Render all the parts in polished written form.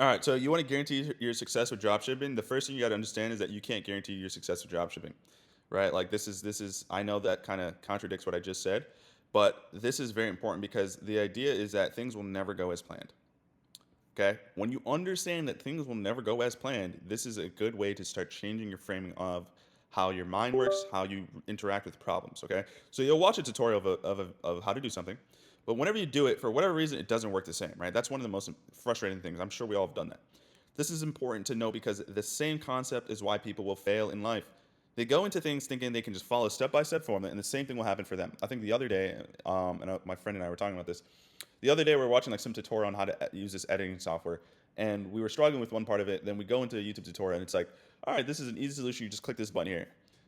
All right, so you want to guarantee your success with dropshipping. The first thing you got to understand is that you can't guarantee your success with dropshipping, right? Like this is I know that kind of contradicts what I just said, but this is very important because the idea is that things will never go as planned. Okay? When you understand that things will never go as planned, this is a good way to start changing your framing of how your mind works, how you interact with problems. Okay? So you'll watch a tutorial of how to do something, but whenever you do it, for whatever reason, it doesn't work the same, right? That's one of the most frustrating things. I'm sure we all have done that. This is important to know because the same concept is why people will fail in life. They go into things thinking they can just follow step by step formula, and the same thing will happen for them. I think the other day, my friend and I were talking about this. The other day, we were watching like some tutorial on how to use this editing software, and we were struggling with one part of it. Then we go into a YouTube tutorial, and it's like, all right, this is an easy solution. You just click this button here,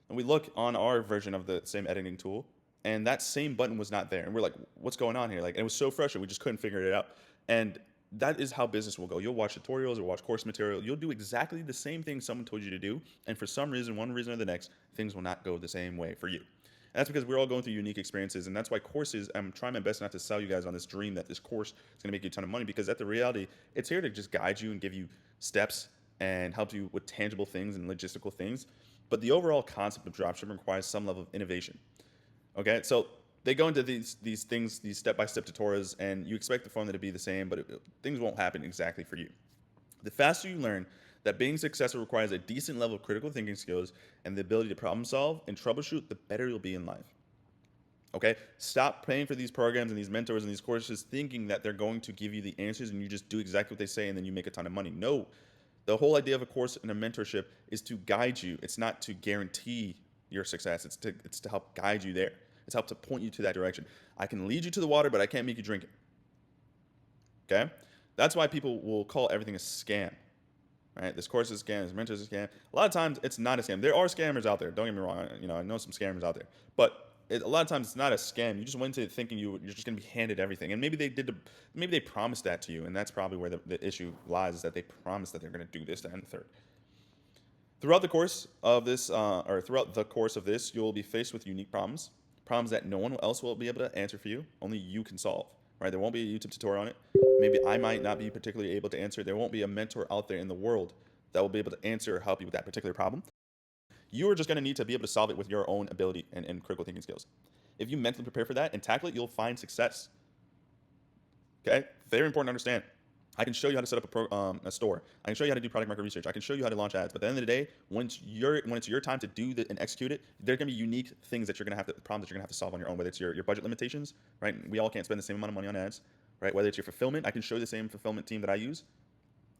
and we look on our version of the same editing tool, and that same button was not there, and we're like, what's going on here? Like, it was so frustrating. We just couldn't figure it out, and that is how business will go. You'll watch tutorials or watch course material. You'll do exactly the same thing someone told you to do, and for some reason, one reason or the next, things will not go the same way for you. And that's because we're all going through unique experiences, and that's why courses. I'm trying my best not to sell you guys on this dream that this course is going to make you a ton of money, because at the reality, it's here to just guide you and give you steps and help you with tangible things and logistical things. But the overall concept of dropshipping requires some level of innovation. Okay, so they go into these things, these step-by-step tutorials, and you expect the formula to be the same, but things won't happen exactly for you. The faster you learn that being successful requires a decent level of critical thinking skills and the ability to problem solve and troubleshoot, the better you'll be in life. Okay? Stop paying for these programs and these mentors and these courses thinking that they're going to give you the answers and you just do exactly what they say and then you make a ton of money. No. The whole idea of a course and a mentorship is to guide you. It's not to guarantee your success. It's to help guide you there. It's help to point you to that direction. I can lead you to the water, but I can't make you drink it. Okay? That's why people will call everything a scam, right? This course is a scam, this mentor is a scam. A lot of times it's not a scam. There are scammers out there. Don't get me wrong. I know some scammers out there, but a lot of times it's not a scam. You just went into it thinking you're just going to be handed everything, and maybe they promised that to you, and that's probably where the issue lies. Is that they promised that they're going to do this, that, and the third. Throughout the course of this, or throughout the course of this, you'll be faced with unique problems, problems that no one else will be able to answer for you. Only you can solve. Right? There won't be a YouTube tutorial on it. Maybe I might not be particularly able to answer it. There won't be a mentor out there in the world that will be able to answer or help you with that particular problem. You are just going to need to be able to solve it with your own ability and critical thinking skills. If you mentally prepare for that and tackle it, you'll find success. Okay, very important to understand. I can show you how to set up a store. I can show you how to do product market research. I can show you how to launch ads. But at the end of the day, when it's your time to do and execute it, there are going to be unique things that you're going to have to problems that you're going to have to solve on your own. Whether it's your budget limitations, right? We all can't spend the same amount of money on ads, right? Whether it's your fulfillment, I can show you the same fulfillment team that I use,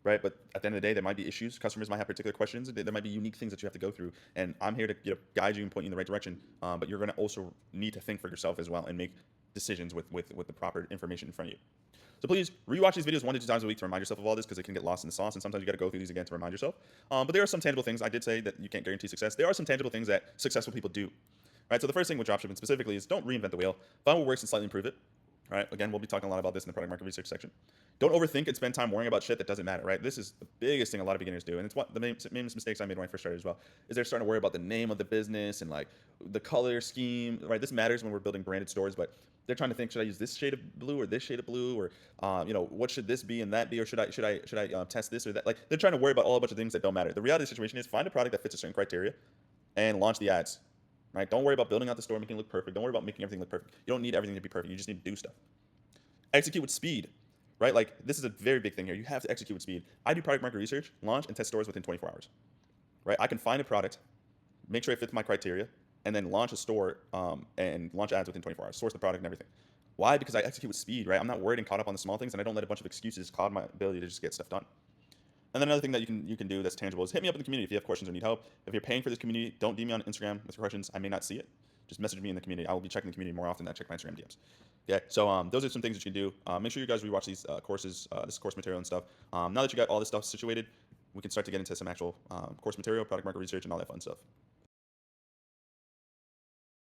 right? But at the end of the day, there might be issues. Customers might have particular questions. There might be unique things that you have to go through, and I'm here to guide you and point you in the right direction. But you're going to also need to think for yourself as well and make decisions with the proper information in front of you. So please rewatch these videos 1 to 2 times a week to remind yourself of all this, because it can get lost in the sauce, and sometimes you got to go through these again to remind yourself. But there are some tangible things. I did say that you can't guarantee success. There are some tangible things that successful people do. Right. So the first thing with dropshipping specifically is don't reinvent the wheel. Find what works and slightly improve it. Right. Again, we'll be talking a lot about this in the product market research section. Don't overthink and spend time worrying about shit that doesn't matter. Right. This is the biggest thing a lot of beginners do, and it's what the main mistakes I made when I first started as well. Is they're starting to worry about the name of the business and like the color scheme. Right. This matters when we're building branded stores, but they're trying to think, should I use this shade of blue or this shade of blue, or what should this be and that be, or should I test this or that? Like, they're trying to worry about all a bunch of things that don't matter. The reality of the situation is find a product that fits a certain criteria and launch the ads. Right? Don't worry about building out the store, making it look perfect. Don't worry about making everything look perfect. You don't need everything to be perfect. You just need to do stuff. Execute with speed. Right? Like, this is a very big thing here. You have to execute with speed. I do product market research, launch, and test stores within 24 hours. Right? I can find a product, make sure it fits my criteria, and then launch a store and launch ads within 24 hours. Source the product and everything. Why? Because I execute with speed, right? I'm not worried and caught up on the small things, and I don't let a bunch of excuses cloud my ability to just get stuff done. And then another thing that you can do that's tangible is hit me up in the community if you have questions or need help. If you're paying for this community, don't DM me on Instagram with your questions. I may not see it. Just message me in the community. I will be checking the community more often than I check my Instagram DMs. Okay, so those are some things that you can do. Make sure you guys rewatch these courses, this course material and stuff. Now that you got all this stuff situated, we can start to get into some actual course material, product market research, and all that fun stuff.